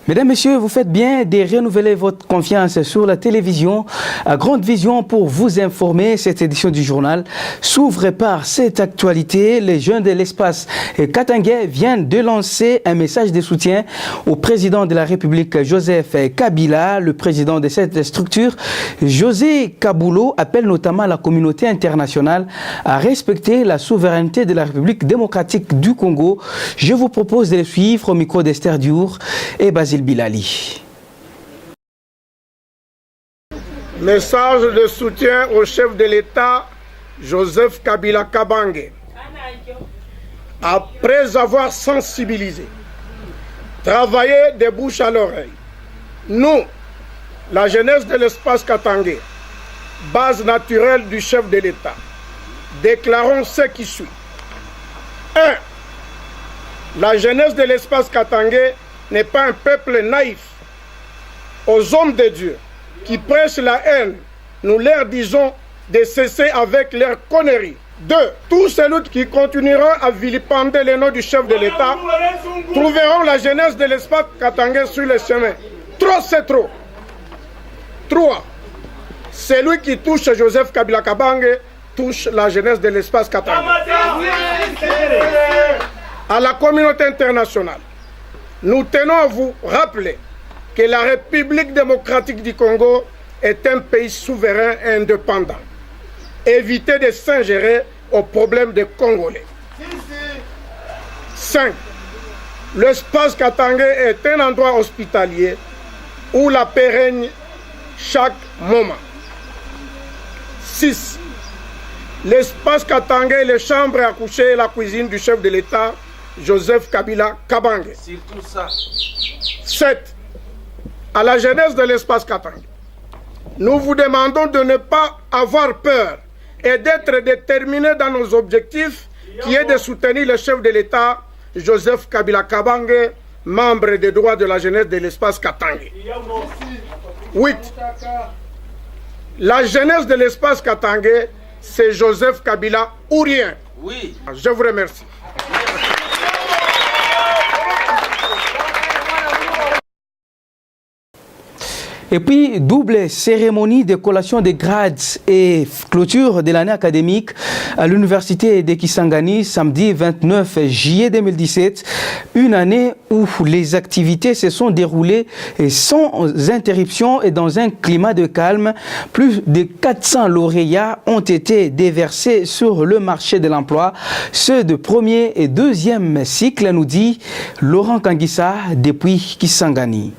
Mesdames, Messieurs, vous faites bien de renouveler votre confiance sur la télévision à Grande Vision pour vous informer. Cette édition du journal s'ouvre par cette actualité. Les jeunes de l'espace katangais viennent de lancer un message de soutien au président de la République, Joseph Kabila. Le président de cette structure, José Kabulo, appelle notamment la communauté internationale à respecter la souveraineté de la République démocratique du Congo. Je vous propose de le suivre au micro d'Esther Diour et Basile Bilali. Message de soutien au chef de l'État, Joseph Kabila Kabange. Après avoir sensibilisé, travaillé de bouche à l'oreille, nous, la jeunesse de l'espace katangais, base naturelle du chef de l'État, déclarons ce qui suit. 1. La jeunesse de l'espace katangais n'est pas un peuple naïf. Aux hommes de Dieu qui prêchent la haine, nous leur disons de cesser avec leurs conneries. 2. Tous ceux qui continueront à vilipender le nom du chef de l'État trouveront la jeunesse de l'espace katangais sur le chemin. Trop, c'est trop. 3. Celui qui touche Joseph Kabila Kabange touche la jeunesse de l'espace katangais. À la communauté internationale, nous tenons à vous rappeler que la République démocratique du Congo est un pays souverain et indépendant. Évitez de s'ingérer aux problèmes des Congolais. 5. L'espace katangais est un endroit hospitalier où la paix règne chaque moment. 6. L'espace katangais est les chambres à coucher et la cuisine du chef de l'État, Joseph Kabila Kabange. 7. À la jeunesse de l'espace katangais, nous vous demandons de ne pas avoir peur et d'être déterminés dans nos objectifs, qui est de soutenir le chef de l'État, Joseph Kabila Kabange, membre des droits de la jeunesse de l'espace katangais. 8. La jeunesse de l'espace katangais, c'est Joseph Kabila ou rien. Oui. Je vous remercie. Et puis, double cérémonie de collation des grades et clôture de l'année académique à l'université de Kisangani, samedi 29 juillet 2017. Une année où les activités se sont déroulées sans interruption et dans un climat de calme. Plus de 400 lauréats ont été déversés sur le marché de l'emploi. Ceux de premier et deuxième cycle, nous dit Laurent Kangissa depuis Kisangani.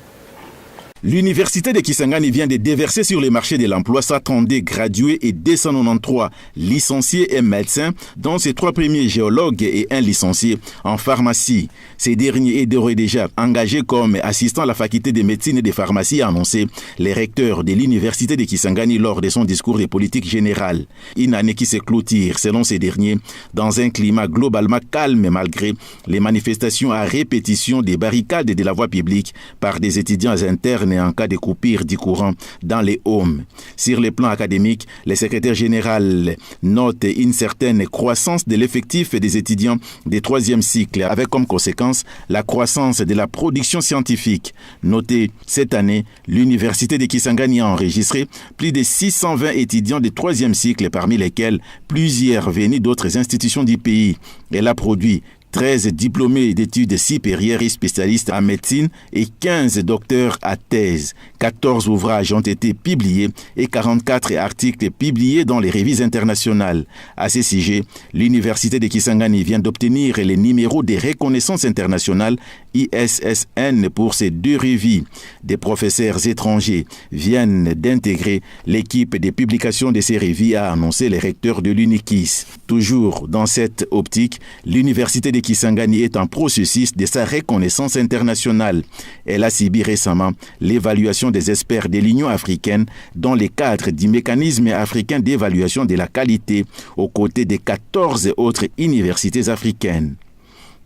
L'université de Kisangani vient de déverser sur le marché de l'emploi 132 gradués et 293 licenciés et médecins, dont ses 3 premiers géologues et 1 licencié en pharmacie. Ces derniers est d'ores et déjà engagés comme assistant à la faculté de médecine et de pharmacie, a annoncé le recteur de l'université de Kisangani lors de son discours de politique générale. Une année qui se clôture, selon ces derniers, dans un climat globalement calme malgré les manifestations à répétition des barricades de la voie publique par des étudiants internes et en cas de coupure du courant dans les homes. Sur le plan académique, le secrétaire général note une certaine croissance de l'effectif des étudiants des 3e cycle, avec comme conséquence la croissance de la production scientifique. Notez, cette année, l'université de Kisangani a enregistré plus de 620 étudiants des 3e cycle, parmi lesquels plusieurs venus d'autres institutions du pays. Elle a produit 13 diplômés d'études supérieures et spécialistes en médecine et 15 docteurs à thèse. 14 ouvrages ont été publiés et 44 articles publiés dans les revues internationales. À ce sujet, l'université de Kisangani vient d'obtenir les numéros de reconnaissance internationale ISSN pour ces 2 revues. Des professeurs étrangers viennent d'intégrer l'équipe de publication de ces revues, a annoncé le recteur de l'UNIKIS. Toujours dans cette optique, l'université de Kisangani est en processus de sa reconnaissance internationale. Elle a subi récemment l'évaluation des experts de l'Union africaine dans le cadre du mécanisme africain d'évaluation de la qualité aux côtés de 14 autres universités africaines.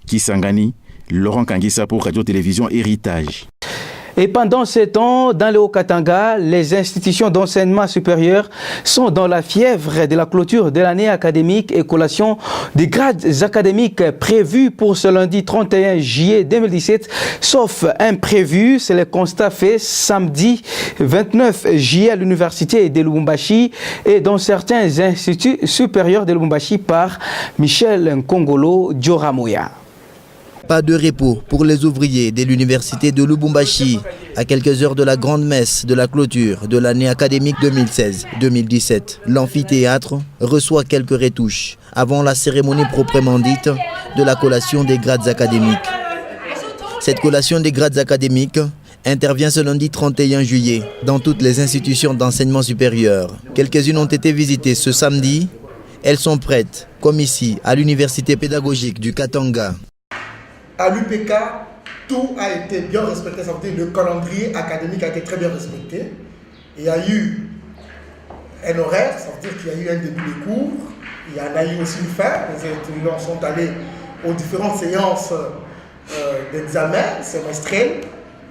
Kisangani, Laurent Kangissa pour Radio-Télévision Héritage. Et pendant ces temps, dans le Haut-Katanga, les institutions d'enseignement supérieur sont dans la fièvre de la clôture de l'année académique et collation des grades académiques prévus pour ce lundi 31 juillet 2017, sauf imprévu. C'est le constat fait samedi 29 juillet à l'université de Lubumbashi et dans certains instituts supérieurs de Lubumbashi par Michel Nkongolo Dioramoya. Pas de repos pour les ouvriers de l'université de Lubumbashi à quelques heures de la grande messe de la clôture de l'année académique 2016-2017. L'amphithéâtre reçoit quelques retouches avant la cérémonie proprement dite de la collation des grades académiques. Cette collation des grades académiques intervient ce lundi 31 juillet dans toutes les institutions d'enseignement supérieur. Quelques-unes ont été visitées ce samedi. Elles sont prêtes, comme ici, à l'université pédagogique du Katanga. À l'UPK, tout a été bien respecté, ça veut dire le calendrier académique a été très bien respecté. Il y a eu un horaire, ça veut dire qu'il y a eu un début de cours, il y en a eu aussi une fin, les étudiants sont allés aux différentes séances d'examen semestriels.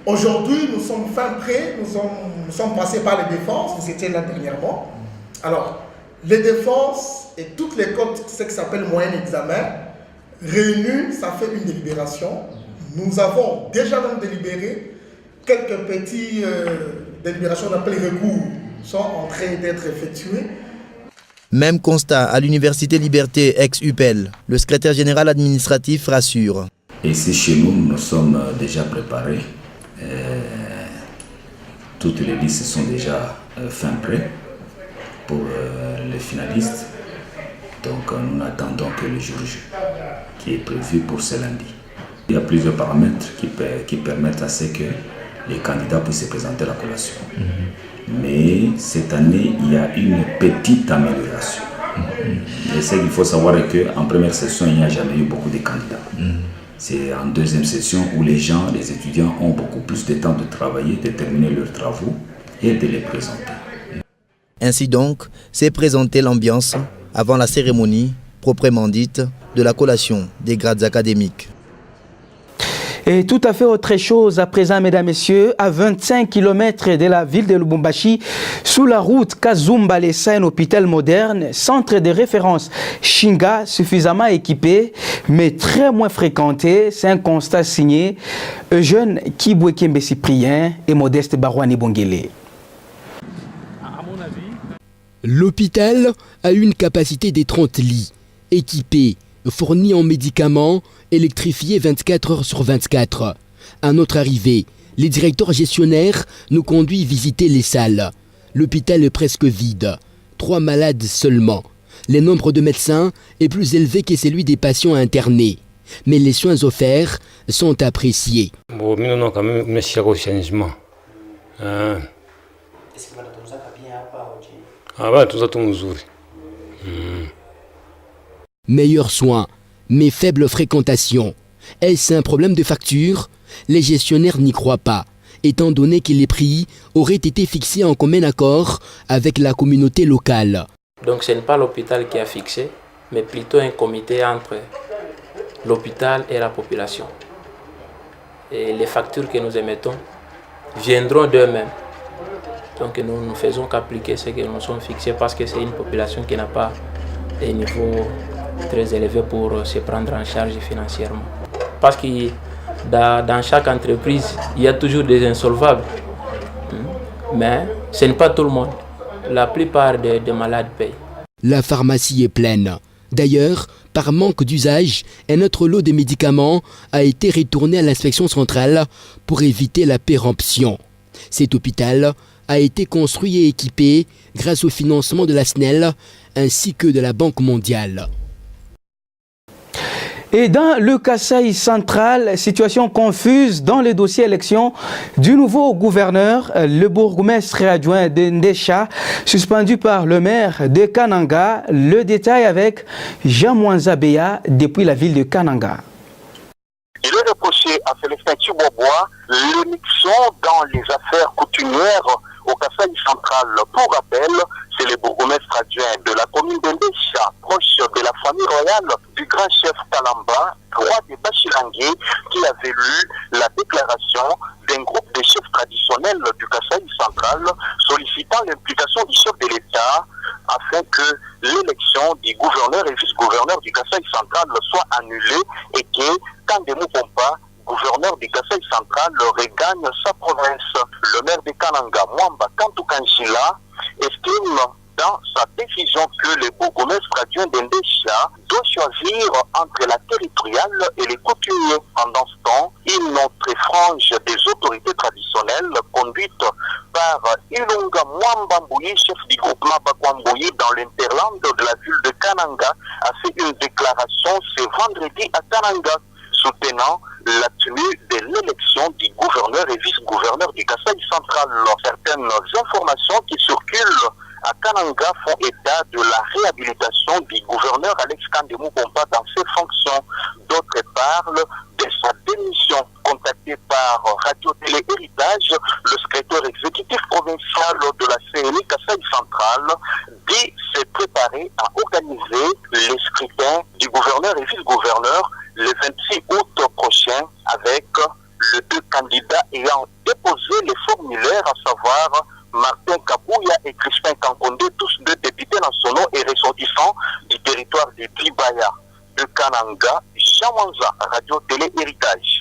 Aujourd'hui, nous sommes fin prêts, nous sommes passés par les défenses, vous étiez là dernièrement. Alors, les défenses et toutes les codes, ce qui s'appelle moyen examen, réunis, ça fait une délibération. Nous avons déjà même délibéré. Quelques petites délibérations d'appel recours sont en train d'être effectuées. Même constat à l'université Liberté ex-UPEL. Le secrétaire général administratif rassure. Ici chez nous, nous sommes déjà préparés. Toutes les listes sont déjà fin prêtes pour les finalistes. Donc nous n'attendons que le jour J qui est prévu pour ce lundi. Il y a plusieurs paramètres qui permettent à ce que les candidats puissent se présenter à la collation. Mais cette année, il y a une petite amélioration. Et ce qu'il faut savoir est qu'en première session, il n'y a jamais eu beaucoup de candidats. C'est en deuxième session où les étudiants ont beaucoup plus de temps de travailler, de terminer leurs travaux et de les présenter. Ainsi donc, s'est présentée l'ambiance avant la cérémonie, proprement dite, de la collation des grades académiques. Et tout à fait autre chose à présent, mesdames, messieurs, à 25 km de la ville de Lubumbashi, sous la route Kazumba-Lessa, un hôpital moderne, centre de référence Shinga, suffisamment équipé, mais très moins fréquenté. C'est un constat signé Eugène Kibwekembe Cyprien et Modeste Barouani Bongele. L'hôpital a une capacité des 30 lits, équipé, fourni en médicaments, électrifié 24 heures sur 24. À notre arrivée, les directeurs gestionnaires nous conduisent visiter les salles. L'hôpital est presque vide, 3 malades seulement. Le nombre de médecins est plus élevé que celui des patients internés. Mais les soins offerts sont appréciés. Bon, mais non, quand même, mais au changement. Ah bah, tout ça, tout nous ouvre. Meilleurs soins, mais faible fréquentation. Est-ce un problème de facture? Les gestionnaires n'y croient pas, étant donné que les prix auraient été fixés en commun accord avec la communauté locale. Donc ce n'est pas l'hôpital qui a fixé, mais plutôt un comité entre l'hôpital et la population. Et les factures que nous émettons viendront d'eux-mêmes. Donc nous ne faisons qu'appliquer ce que nous sommes fixés parce que c'est une population qui n'a pas un niveau très élevé pour se prendre en charge financièrement. Parce que dans chaque entreprise, il y a toujours des insolvables. Mais ce n'est pas tout le monde. La plupart des malades payent. La pharmacie est pleine. D'ailleurs, par manque d'usage, un autre lot de médicaments a été retourné à l'inspection centrale pour éviter la péremption. Cet hôpital a été construit et équipé grâce au financement de la SNEL ainsi que de la Banque mondiale. Et dans le Kasaï central, situation confuse dans le dossier élection du nouveau gouverneur, le bourgmestre adjoint de Ndesha, suspendu par le maire de Kananga. Le détail avec Jean Mwanzabeya depuis la ville de Kananga. Il est reproché à Célestin Chibobois l'émission dans les affaires coutumières au Kasaï central. Pour rappel, c'est le bourgmestre adjoint de la commune de Ndesha, proche de la famille royale du grand chef Talamba, roi des Bachilangé, qui avait lu la déclaration d'un groupe de chefs traditionnels traditionnelle du Kasaï central, sollicitant l'implication du chef de l'État afin que l'élection du gouverneur et vice-gouverneur du Kasaï central soit annulée et que Kandemou Pompa, gouverneur du Kasaï central, regagne sa province. Le maire de Kananga, Mwamba Kantou Kanchila, estime dans sa décision que le bourgmestre adjoint d'Indécha doit choisir entre la territoriale et les coutumiers. Pendant ce temps, une autre frange des autorités traditionnelles conduite par Ilunga Mwambamboui, chef du groupement Bakwamboui dans l'interland de la ville de Kananga, a fait une déclaration ce vendredi à Kananga, soutenant la tenue de l'élection du gouverneur et vice-gouverneur du Kasaï central. Certaines informations qui circulent à Kananga font état de la réhabilitation du gouverneur Alex Kandemou Pompa dans ses fonctions. D'autres parlent de sa démission. Contacté par Radio-Télé Héritage, le secrétaire exécutif provincial de la CNI Kasaï central dit se préparer à organiser les scrutins du gouverneur et vice-gouverneur le 26 août prochain avec les deux candidats ayant déposé les formulaires, à savoir Martin Kabouya et Crispin Kankonde, tous deux députés nationaux et ressortissants du territoire de Tribaya. De Kananga, Chamanza, Radio-Télé Héritage.